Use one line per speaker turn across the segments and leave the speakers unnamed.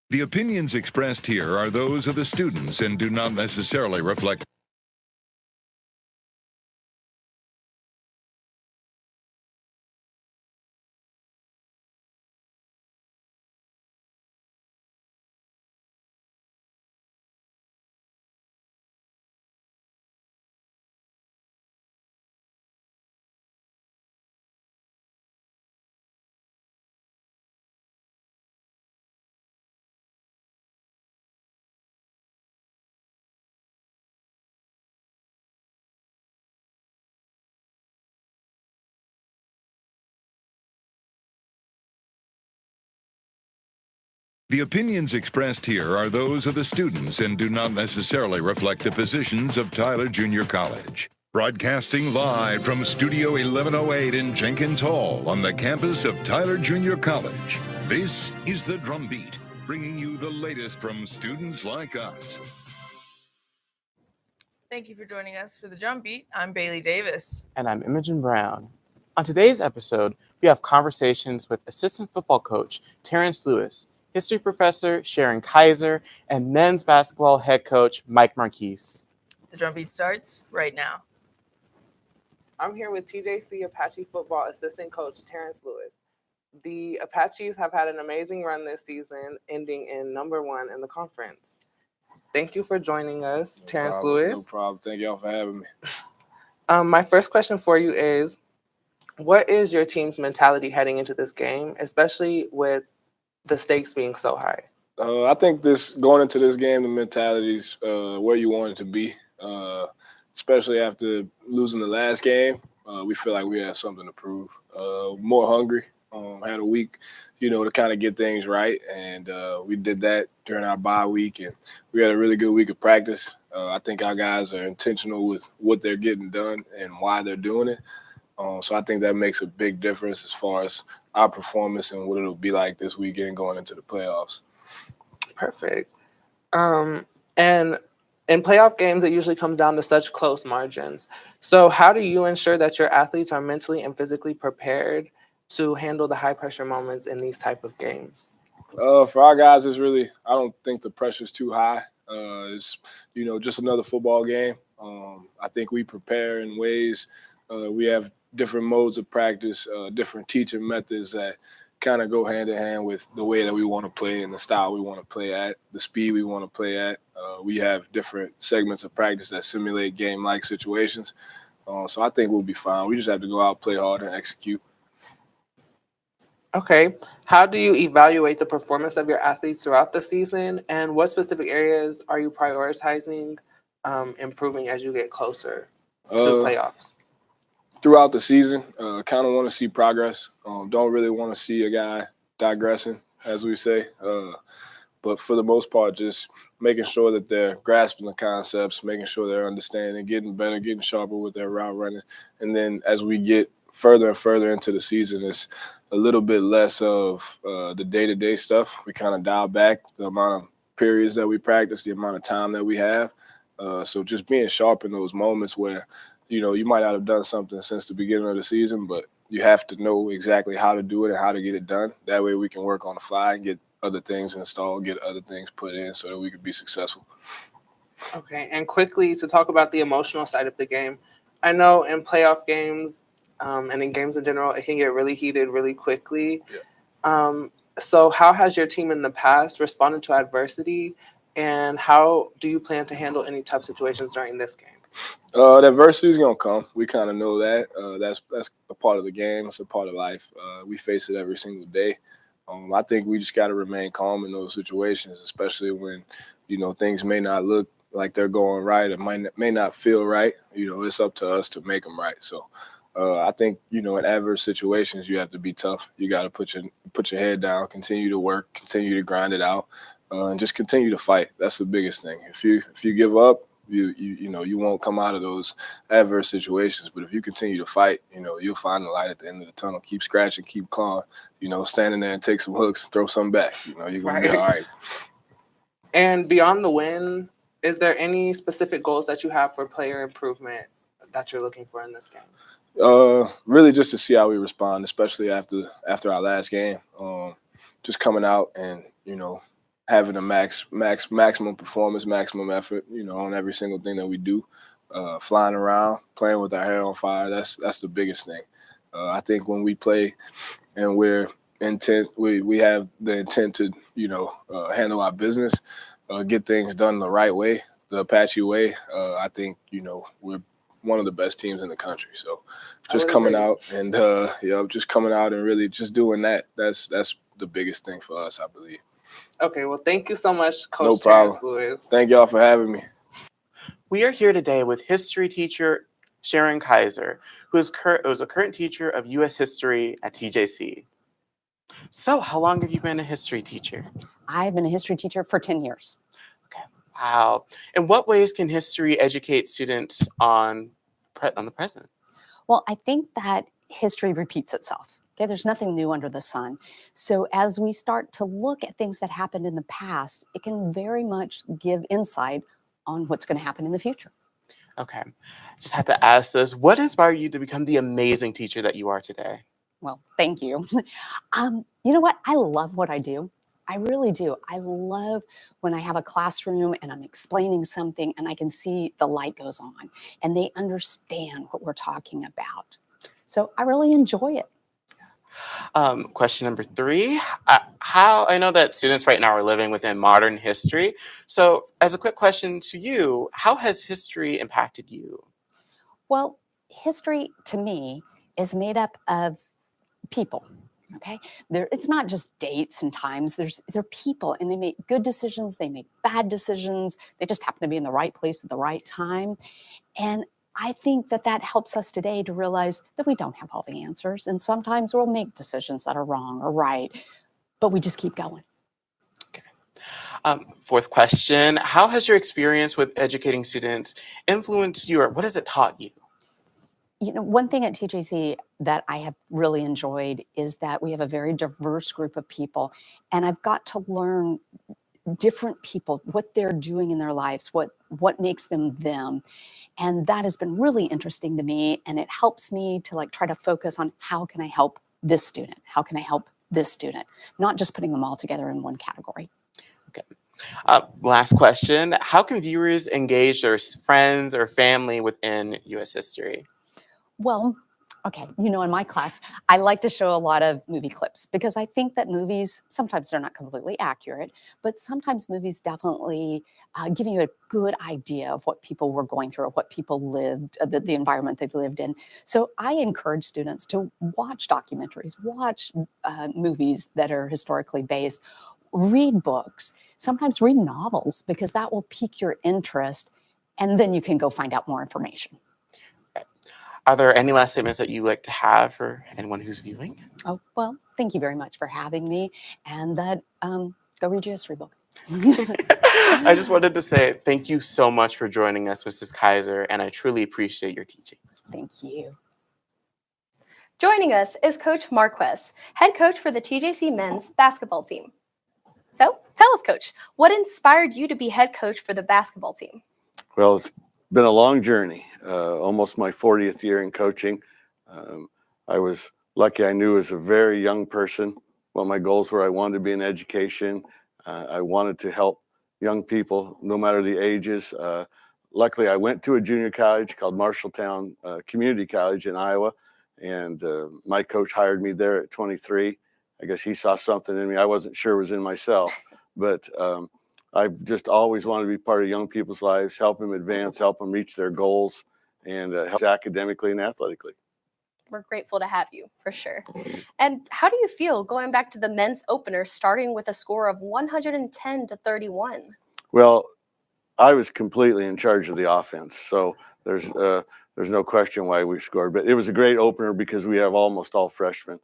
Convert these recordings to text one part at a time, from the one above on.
The opinions expressed here are those of the students and do not necessarily reflect. The opinions expressed here are those of the students and do not necessarily reflect the positions of Tyler Junior College. Broadcasting live from Studio 1108 in Jenkins Hall on the campus of Tyler Junior College. This is the DrumBeat, bringing you the latest from students like us.
Thank you for joining us for the DrumBeat. I'm Bailey Davis.
And I'm Imogen Brown. On today's episode, we have conversations with assistant football coach Terrence Lewis, history professor Sharon Kaiser, and men's basketball head coach Mike Marquise.
The DrumBeat starts right now.
I'm here with TJC Apache football assistant coach Terrence Lewis. The Apaches have had an amazing run this season, ending in number 1 in the conference. Thank you for joining us, Terrence Lewis.
No problem. Thank y'all for having me.
My first question for you is, what is your team's mentality heading into this game, especially with the stakes being so high?
I think going into this game, the mentality is where you want it to be, especially after losing the last game. We feel like we have something to prove. More hungry. Had a week, to kind of get things right, and we did that during our bye week, and we had a really good week of practice. I think our guys are intentional with what they're getting done and why they're doing it. So I think that makes a big difference as far as our performance and what it'll be like this weekend going into the playoffs.
Perfect. And in playoff games, it usually comes down to such close margins. So how do you ensure that your athletes are mentally and physically prepared to handle the high-pressure moments in these type of games?
For our guys, I don't think the pressure's too high. It's, just another football game. I think we prepare in ways. We have different modes of practice, different teaching methods that kind of go hand in hand with the way that we want to play and the style we want to play at, the speed we want to play at. We have different segments of practice that simulate game-like situations. So I think we'll be fine. We just have to go out, play hard, and execute.
Okay. How do you evaluate the performance of your athletes throughout the season, and what specific areas are you prioritizing improving as you get closer to playoffs?
Throughout the season, kind of want to see progress. Don't really want to see a guy digressing, as we say. But for the most part, just making sure that they're grasping the concepts, making sure they're understanding, getting better, getting sharper with their route running. And then as we get further and further into the season, it's a little bit less of the day-to-day stuff. We kind of dial back the amount of periods that we practice, the amount of time that we have. So just being sharp in those moments where, you might not have done something since the beginning of the season, but you have to know exactly how to do it and how to get it done. That way we can work on the fly and get other things installed, get other things put in so that we could be successful.
Okay, and quickly to talk about the emotional side of the game. I know in playoff games and in games in general, it can get really heated really quickly.
Yeah.
So how has your team in the past responded to adversity, and how do you plan to handle any tough situations during this game?
The adversity is going to come. We kind of know that. That's a part of the game. It's a part of life. We face it every single day. I think we just got to remain calm in those situations, especially when, things may not look like they're going right. It may not feel right. It's up to us to make them right. So I think, in adverse situations, you have to be tough. You got to put your head down, continue to work, continue to grind it out, and just continue to fight. That's the biggest thing. If you give up, you won't come out of those adverse situations. But if you continue to fight, you'll find the light at the end of the tunnel. Keep scratching, keep clawing, standing there and take some hooks, throw some back. You're going to be all right.
And beyond the win, is there any specific goals that you have for player improvement that you're looking for in this game?
Really just to see how we respond, especially after our last game. Just coming out and, having a maximum performance, maximum effort, on every single thing that we do. Flying around, playing with our hair on fire, that's the biggest thing. I think when we play and we have the intent to, handle our business, get things done the right way, the Apache way. I think, we're one of the best teams in the country. So just coming out and, just coming out and really just doing that, that's the biggest thing for us, I believe.
Okay, well, thank you so much, Coach
No problem.
Terrence Lewis.
Thank y'all for having me.
We are here today with history teacher Sharon Kaiser, who is a current teacher of U.S. history at TJC. So, how long have you been a history teacher?
I've been a history teacher for 10 years.
Okay, wow. In what ways can history educate students on the present?
Well, I think that history repeats itself. Okay, there's nothing new under the sun. So as we start to look at things that happened in the past, it can very much give insight on what's going to happen in the future.
Okay, just have to ask this: what inspired you to become the amazing teacher that you are today?
Well, thank you. You know what? I love what I do. I really do. I love when I have a classroom and I'm explaining something and I can see the light goes on and they understand what we're talking about. So I really enjoy it.
Question number 3. I know that students right now are living within modern history. So as a quick question to you, how has history impacted you?
Well, history to me is made up of people. Okay, it's not just dates and times. They're people, and they make good decisions. They make bad decisions. They just happen to be in the right place at the right time. And I think that helps us today to realize that we don't have all the answers, and sometimes we'll make decisions that are wrong or right, but we just keep going.
Okay. 4th question: how has your experience with educating students influenced you, or what has it taught you?
You know, one thing at TJC that I have really enjoyed is that we have a very diverse group of people, and I've got to learn different people, what they're doing in their lives, what makes them them. And that has been really interesting to me, and it helps me to try to focus on how can I help this student? How can I help this student? Not just putting them all together in one category.
Okay. Last question: how can viewers engage their friends or family within U.S. history?
Well, okay, in my class, I like to show a lot of movie clips because I think that movies, sometimes they're not completely accurate, but sometimes movies definitely give you a good idea of what people were going through or what people lived, the environment they've lived in. So I encourage students to watch documentaries, watch movies that are historically based, read books, sometimes read novels because that will pique your interest, and then you can go find out more information.
Are there any last statements that you like to have for anyone who's viewing?
Oh, well, thank you very much for having me, and that go read your history book.
I just wanted to say thank you so much for joining us, Mrs. Kaiser, and I truly appreciate your teachings.
Thank you.
Joining us is Coach Marquez, head coach for the TJC men's basketball team. So, tell us, Coach, what inspired you to be head coach for the basketball team?
Well, it's been a long journey, almost my 40th year in coaching. I was lucky. I knew as a very young person what my goals were. I wanted to be in education. I wanted to help young people, no matter the ages. Luckily, I went to a junior college called Marshalltown Community College in Iowa, and my coach hired me there at 23. I guess he saw something in me I wasn't sure was in myself, but I've just always wanted to be part of young people's lives, help them advance, help them reach their goals, and help academically and athletically.
We're grateful to have you, for sure. And how do you feel going back to the men's opener, starting with a score of 110-31?
Well, I was completely in charge of the offense, so there's no question why we scored. But it was a great opener because we have almost all freshmen.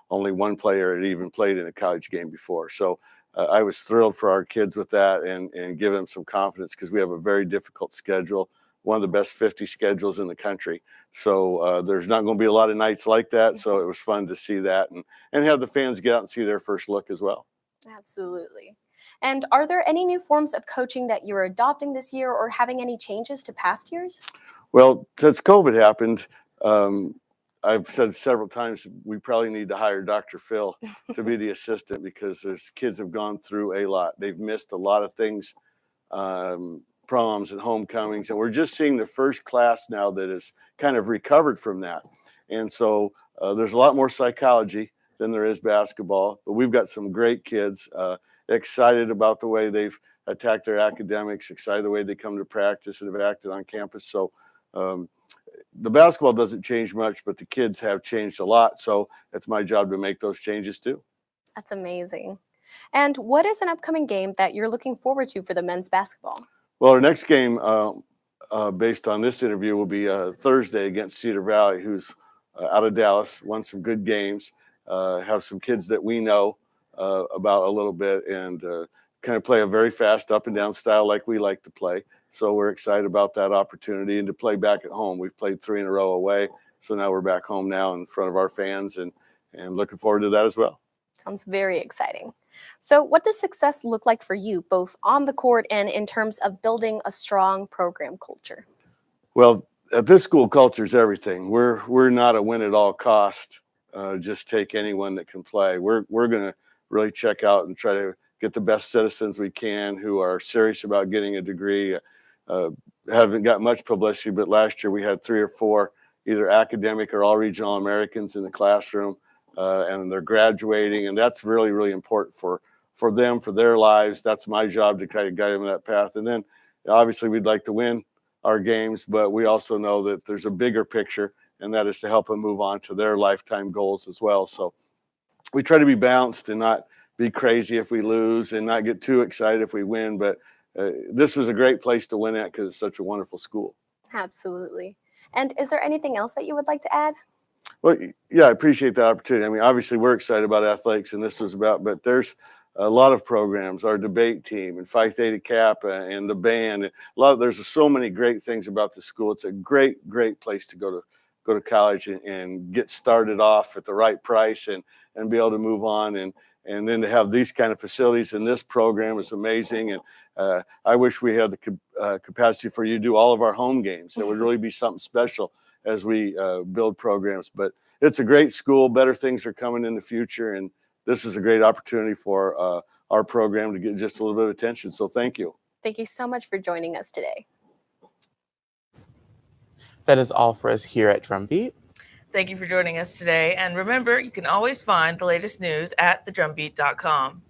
Only one player had even played in a college game before. So I was thrilled for our kids with that and give them some confidence because we have a very difficult schedule, one of the best 50 schedules in the country. So there's not going to be a lot of nights like that. So it was fun to see that and have the fans get out and see their first look as well.
Absolutely. And are there any new forms of coaching that you're adopting this year or having any changes to past years?
Well, since COVID happened, I've said several times we probably need to hire Dr. Phil to be the assistant because those kids have gone through a lot. They've missed a lot of things, proms and homecomings, and we're just seeing the first class now that is kind of recovered from that. And so there's a lot more psychology than there is basketball, but we've got some great kids excited about the way they've attacked their academics, excited the way they come to practice and have acted on campus. So the basketball doesn't change much, but the kids have changed a lot. So it's my job to make those changes too.
That's amazing. And what is an upcoming game that you're looking forward to for the men's basketball?
Well, our next game, based on this interview, will be Thursday against Cedar Valley, who's out of Dallas, won some good games, have some kids that we know about a little bit, and kind of play a very fast up and down style like we like to play. So we're excited about that opportunity and to play back at home. We've played 3 in a row away, so now we're back home now in front of our fans, and looking forward to that as well.
Sounds very exciting. So what does success look like for you, both on the court and in terms of building a strong program culture?
Well, at this school, culture is everything. We're not a win at all cost. Just take anyone that can play. We're going to really check out and try to get the best citizens we can who are serious about getting a degree. Haven't got much publicity, but last year we had 3 or 4 either academic or all regional Americans in the classroom, and they're graduating, and that's really, really important for them, for their lives. That's my job to kind of guide them in that path. And then obviously we'd like to win our games, but we also know that there's a bigger picture, and that is to help them move on to their lifetime goals as well. So we try to be balanced and not be crazy if we lose and not get too excited if we win. But this is a great place to win at because it's such a wonderful school.
Absolutely. And is there anything else that you would like to add?
Well, yeah, I appreciate that opportunity. I mean, obviously we're excited about athletics, and this was about, but there's a lot of programs, our debate team and Phi Theta Kappa and the band. There's so many great things about the school. It's a great, great place to go to college and get started off at the right price and be able to move on. And then to have these kind of facilities in this program is amazing. And I wish we had the capacity for you to do all of our home games. That would really be something special as we build programs. But it's a great school. Better things are coming in the future. And this is a great opportunity for our program to get just a little bit of attention. So thank you.
Thank you so much for joining us today.
That is all for us here at DrumBeat.
Thank you for joining us today. And remember, you can always find the latest news at thedrumbeat.com.